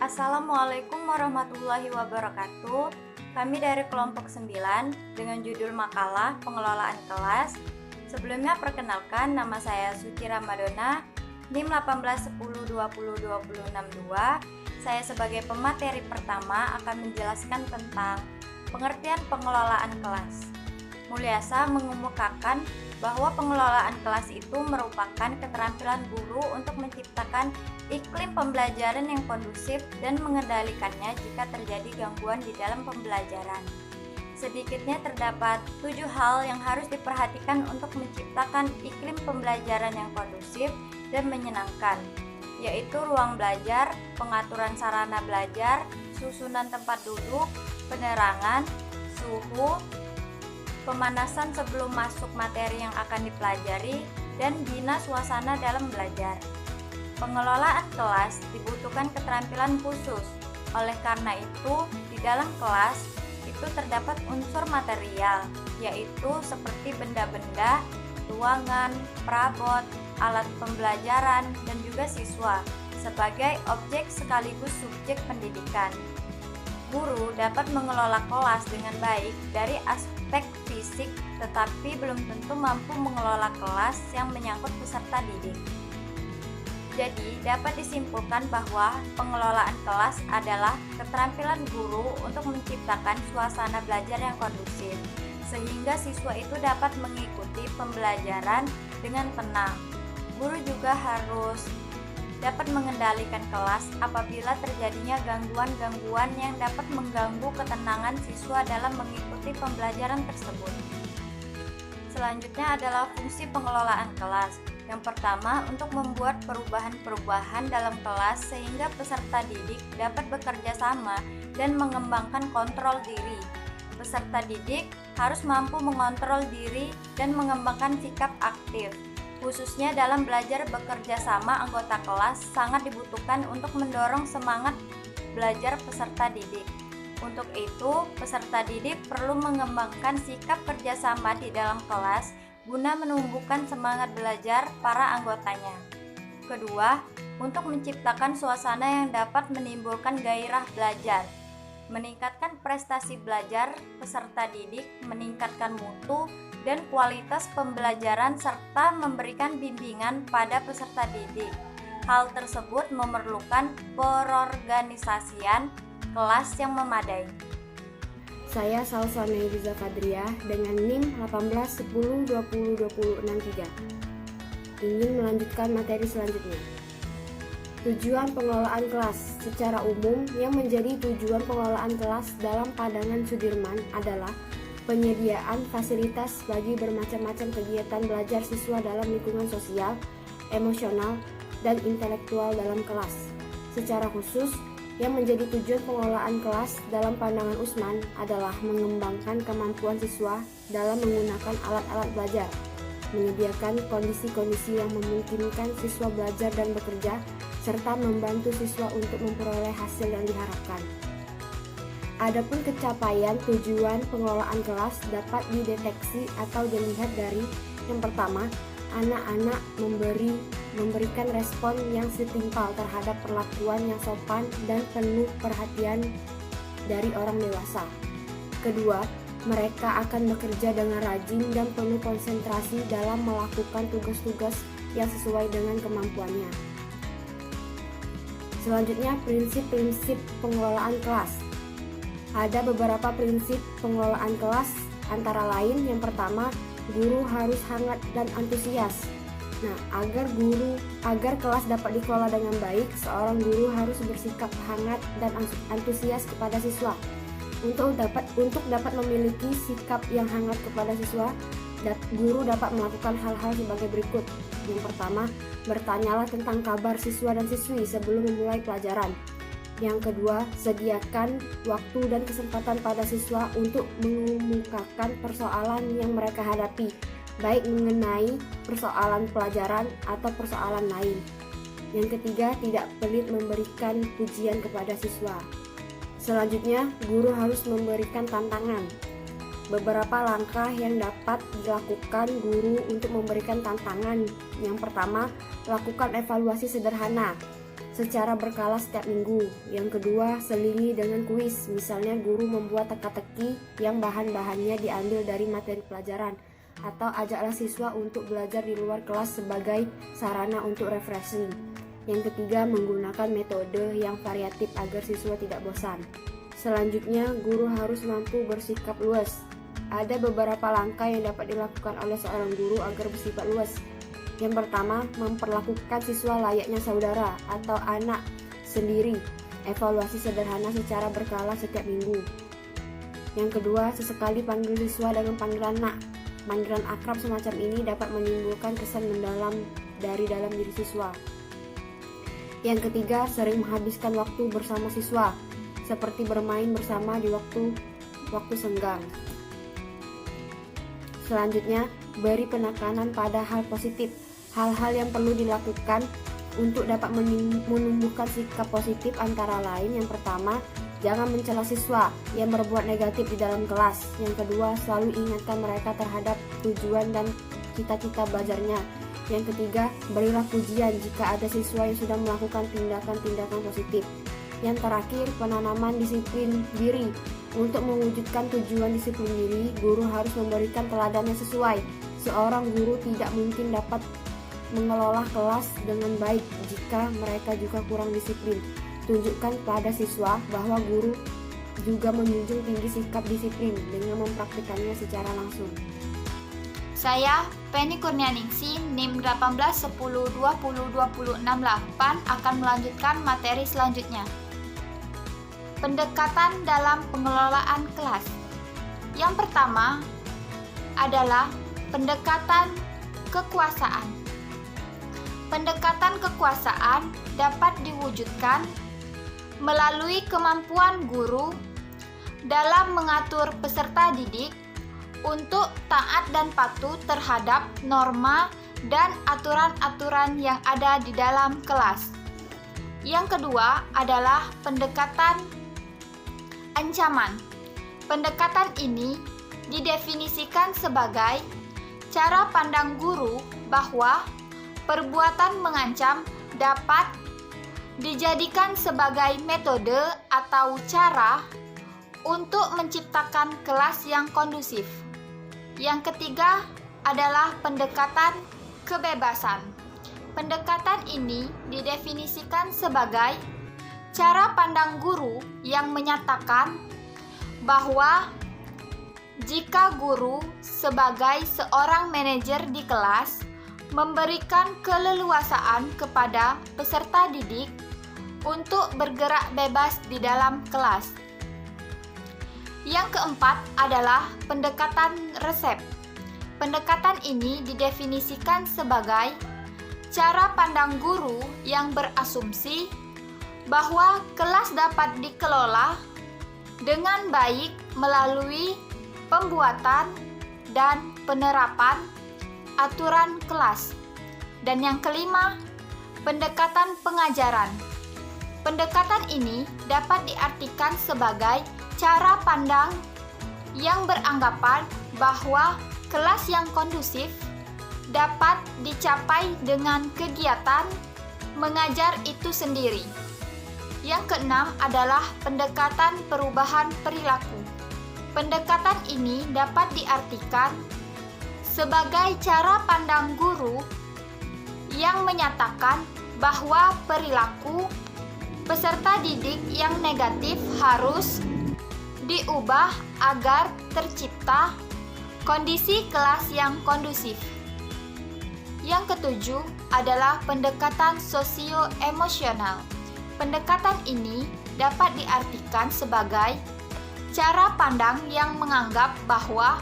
Assalamualaikum warahmatullahi wabarakatuh. Kami dari kelompok 9 dengan judul makalah pengelolaan kelas. Sebelumnya perkenalkan, nama saya Suci Ramadona, NIM 1810202062. Saya sebagai pemateri pertama akan menjelaskan tentang pengertian pengelolaan kelas. Mulyasa mengemukakan bahwa pengelolaan kelas itu merupakan keterampilan guru untuk menciptakan iklim pembelajaran yang kondusif dan mengendalikannya jika terjadi gangguan di dalam pembelajaran. Sedikitnya terdapat 7 hal yang harus diperhatikan untuk menciptakan iklim pembelajaran yang kondusif dan menyenangkan, yaitu ruang belajar, pengaturan sarana belajar, susunan tempat duduk, penerangan, suhu, pemanasan sebelum masuk materi yang akan dipelajari, dan bina suasana dalam belajar. Pengelolaan kelas dibutuhkan keterampilan khusus. Oleh karena itu, di dalam kelas itu terdapat unsur material, yaitu seperti benda-benda, ruangan, perabot, alat pembelajaran, dan juga siswa sebagai objek sekaligus subjek pendidikan. Guru dapat mengelola kelas dengan baik dari aspek fisik, tetapi belum tentu mampu mengelola kelas yang menyangkut peserta didik. Jadi, dapat disimpulkan bahwa pengelolaan kelas adalah keterampilan guru untuk menciptakan suasana belajar yang kondusif, sehingga siswa itu dapat mengikuti pembelajaran dengan tenang. Guru juga harus dapat mengendalikan kelas apabila terjadinya gangguan-gangguan yang dapat mengganggu ketenangan siswa dalam mengikuti pembelajaran tersebut. Selanjutnya adalah fungsi pengelolaan kelas. Yang pertama, untuk membuat perubahan-perubahan dalam kelas sehingga peserta didik dapat bekerja sama dan mengembangkan kontrol diri. Peserta didik harus mampu mengontrol diri dan mengembangkan sikap aktif. Khususnya dalam belajar bekerja sama, anggota kelas sangat dibutuhkan untuk mendorong semangat belajar peserta didik. Untuk itu, peserta didik perlu mengembangkan sikap kerjasama di dalam kelas guna menumbuhkan semangat belajar para anggotanya. Kedua, untuk menciptakan suasana yang dapat menimbulkan gairah belajar, meningkatkan prestasi belajar peserta didik, meningkatkan mutu dan kualitas pembelajaran serta memberikan bimbingan pada peserta didik. Hal tersebut memerlukan perorganisasian kelas yang memadai. Saya Salsa Naibiza Fadriah dengan NIM 1810202063. Ingin melanjutkan materi selanjutnya. Tujuan pengelolaan kelas. Secara umum, yang menjadi tujuan pengelolaan kelas dalam pandangan Sudirman adalah penyediaan fasilitas bagi bermacam-macam kegiatan belajar siswa dalam lingkungan sosial, emosional, dan intelektual dalam kelas. Secara khusus, yang menjadi tujuan pengelolaan kelas dalam pandangan Usman adalah mengembangkan kemampuan siswa dalam menggunakan alat-alat belajar, menyediakan kondisi-kondisi yang memungkinkan siswa belajar dan bekerja, serta membantu siswa untuk memperoleh hasil yang diharapkan. Adapun capaian tujuan pengelolaan kelas dapat dideteksi atau dilihat dari yang pertama, anak-anak memberikan respon yang setimpal terhadap perlakuan yang sopan dan penuh perhatian dari orang dewasa. Kedua, mereka akan bekerja dengan rajin dan penuh konsentrasi dalam melakukan tugas-tugas yang sesuai dengan kemampuannya. Selanjutnya, prinsip-prinsip pengelolaan kelas. Ada beberapa prinsip pengelolaan kelas, antara lain yang pertama, guru harus hangat dan antusias. Nah, agar kelas dapat dikelola dengan baik, seorang guru harus bersikap hangat dan antusias kepada siswa. Untuk dapat memiliki sikap yang hangat kepada siswa, guru dapat melakukan hal-hal sebagai berikut. Yang pertama, bertanyalah tentang kabar siswa dan siswi sebelum memulai pelajaran. Yang kedua, sediakan waktu dan kesempatan pada siswa untuk mengemukakan persoalan yang mereka hadapi, baik mengenai persoalan pelajaran atau persoalan lain. Yang ketiga, tidak pelit memberikan pujian kepada siswa. Selanjutnya, guru harus memberikan tantangan. Beberapa langkah yang dapat dilakukan guru untuk memberikan tantangan. Yang pertama, lakukan evaluasi sederhana. secara berkala setiap minggu. Yang kedua, selingi dengan kuis. Misalnya guru membuat teka-teki yang bahan-bahannya diambil dari materi pelajaran, atau ajaklah siswa untuk belajar di luar kelas sebagai sarana untuk refreshing. Yang ketiga, menggunakan metode yang variatif agar siswa tidak bosan. Selanjutnya, guru harus mampu bersikap luas. Ada beberapa langkah yang dapat dilakukan oleh seorang guru agar bersifat luas. Yang pertama, memperlakukan siswa layaknya saudara atau anak sendiri. Evaluasi sederhana secara berkala setiap minggu. Yang kedua, sesekali panggil siswa dengan panggilan nak. Panggilan akrab semacam ini dapat menimbulkan kesan mendalam dari dalam diri siswa. Yang ketiga, sering menghabiskan waktu bersama siswa, seperti bermain bersama di waktu senggang. Selanjutnya, beri penekanan pada hal positif. Hal-hal yang perlu dilakukan untuk dapat menumbuhkan sikap positif antara lain: yang pertama, jangan mencela siswa yang berbuat negatif di dalam kelas. Yang kedua, selalu ingatkan mereka terhadap tujuan dan cita-cita belajarnya. Yang ketiga, berilah pujian jika ada siswa yang sudah melakukan tindakan-tindakan positif. Yang terakhir, penanaman disiplin diri. Untuk mewujudkan tujuan disiplin diri, guru harus memberikan teladan yang sesuai. Seorang guru tidak mungkin dapat mengelola kelas dengan baik jika mereka juga kurang disiplin. Tunjukkan pada siswa bahwa guru juga menjunjung tinggi sikap disiplin dengan mempraktikkannya secara langsung. Saya, Penny Kurnianingsi, NIM 1810202068 akan melanjutkan materi selanjutnya. Pendekatan dalam pengelolaan kelas. Yang pertama adalah pendekatan kekuasaan. Pendekatan kekuasaan dapat diwujudkan melalui kemampuan guru dalam mengatur peserta didik untuk taat dan patuh terhadap norma dan aturan-aturan yang ada di dalam kelas. Yang kedua adalah pendekatan ancaman. Pendekatan ini didefinisikan sebagai cara pandang guru bahwa perbuatan mengancam dapat dijadikan sebagai metode atau cara untuk menciptakan kelas yang kondusif. Yang ketiga adalah pendekatan kebebasan. Pendekatan ini didefinisikan sebagai cara pandang guru yang menyatakan bahwa jika guru sebagai seorang manajer di kelas memberikan keleluasaan kepada peserta didik untuk bergerak bebas di dalam kelas. Yang keempat adalah pendekatan resep. Pendekatan ini didefinisikan sebagai cara pandang guru yang berasumsi bahwa kelas dapat dikelola dengan baik melalui pembuatan dan penerapan aturan kelas. Dan yang kelima, pendekatan pengajaran. Pendekatan ini dapat diartikan sebagai cara pandang yang beranggapan bahwa kelas yang kondusif dapat dicapai dengan kegiatan mengajar itu sendiri. Yang keenam adalah pendekatan perubahan perilaku. Pendekatan ini dapat diartikan sebagai cara pandang guru yang menyatakan bahwa perilaku peserta didik yang negatif harus diubah agar tercipta kondisi kelas yang kondusif. Yang ketujuh adalah pendekatan sosio-emosional. Pendekatan ini dapat diartikan sebagai cara pandang yang menganggap bahwa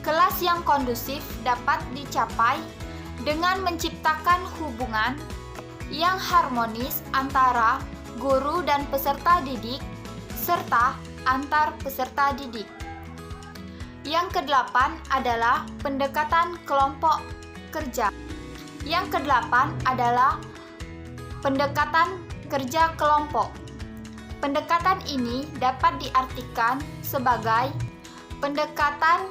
kelas yang kondusif dapat dicapai dengan menciptakan hubungan yang harmonis antara guru dan peserta didik serta antar peserta didik. Yang kedelapan adalah pendekatan kelompok kerja. Yang kedelapan adalah pendekatan kerja kelompok. Pendekatan ini dapat diartikan sebagai pendekatan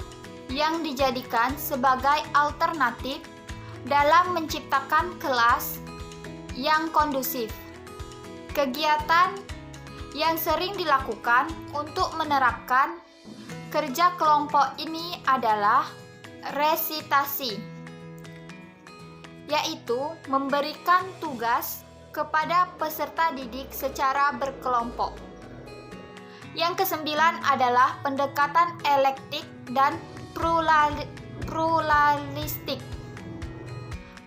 yang dijadikan sebagai alternatif dalam menciptakan kelas yang kondusif. Kegiatan yang sering dilakukan untuk menerapkan kerja kelompok ini adalah resitasi, yaitu memberikan tugas kepada peserta didik secara berkelompok. Yang kesembilan adalah pendekatan elektik dan pluralistik.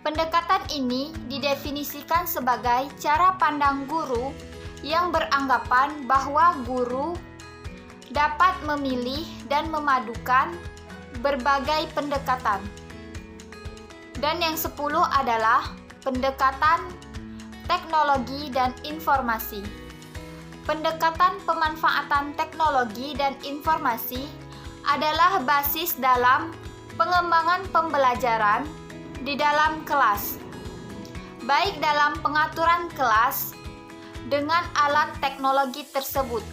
Pendekatan ini didefinisikan sebagai cara pandang guru yang beranggapan bahwa guru dapat memilih dan memadukan berbagai pendekatan. Dan yang 10 adalah pendekatan teknologi dan informasi. Pendekatan pemanfaatan teknologi dan informasi adalah basis dalam pengembangan pembelajaran di dalam kelas, baik dalam pengaturan kelas dengan alat teknologi tersebut.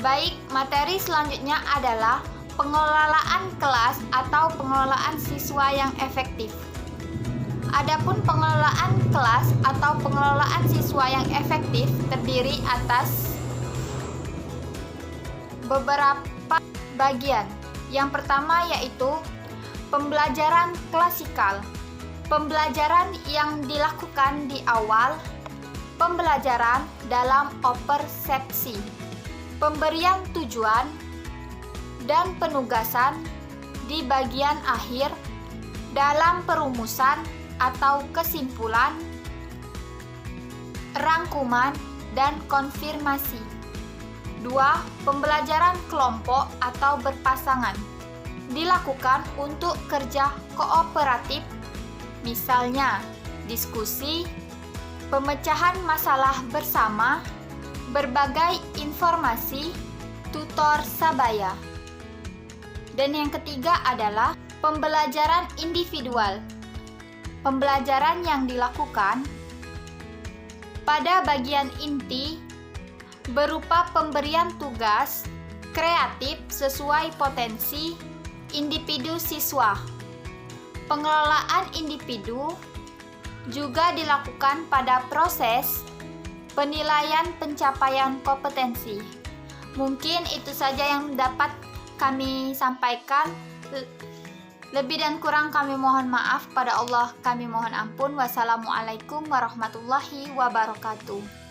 Baik, materi selanjutnya adalah pengelolaan kelas atau pengelolaan siswa yang efektif. Adapun pengelolaan kelas atau pengelolaan siswa yang efektif terdiri atas beberapa bagian. Yang pertama yaitu pembelajaran klasikal. Pembelajaran yang dilakukan di awal pembelajaran dalam opersepsi, pemberian tujuan, dan penugasan di bagian akhir dalam perumusan atau kesimpulan, rangkuman, dan konfirmasi. 2. Pembelajaran kelompok atau berpasangan dilakukan untuk kerja kooperatif, misalnya diskusi, pemecahan masalah bersama, berbagai informasi, tutor sabaya. Dan yang ketiga adalah pembelajaran individual. Pembelajaran yang dilakukan pada bagian inti berupa pemberian tugas kreatif sesuai potensi individu siswa. Pengelolaan individu juga dilakukan pada proses penilaian pencapaian kompetensi. Mungkin itu saja yang dapat kami sampaikan. Lebih dan kurang kami mohon maaf, pada Allah kami mohon ampun. Wassalamualaikum warahmatullahi wabarakatuh.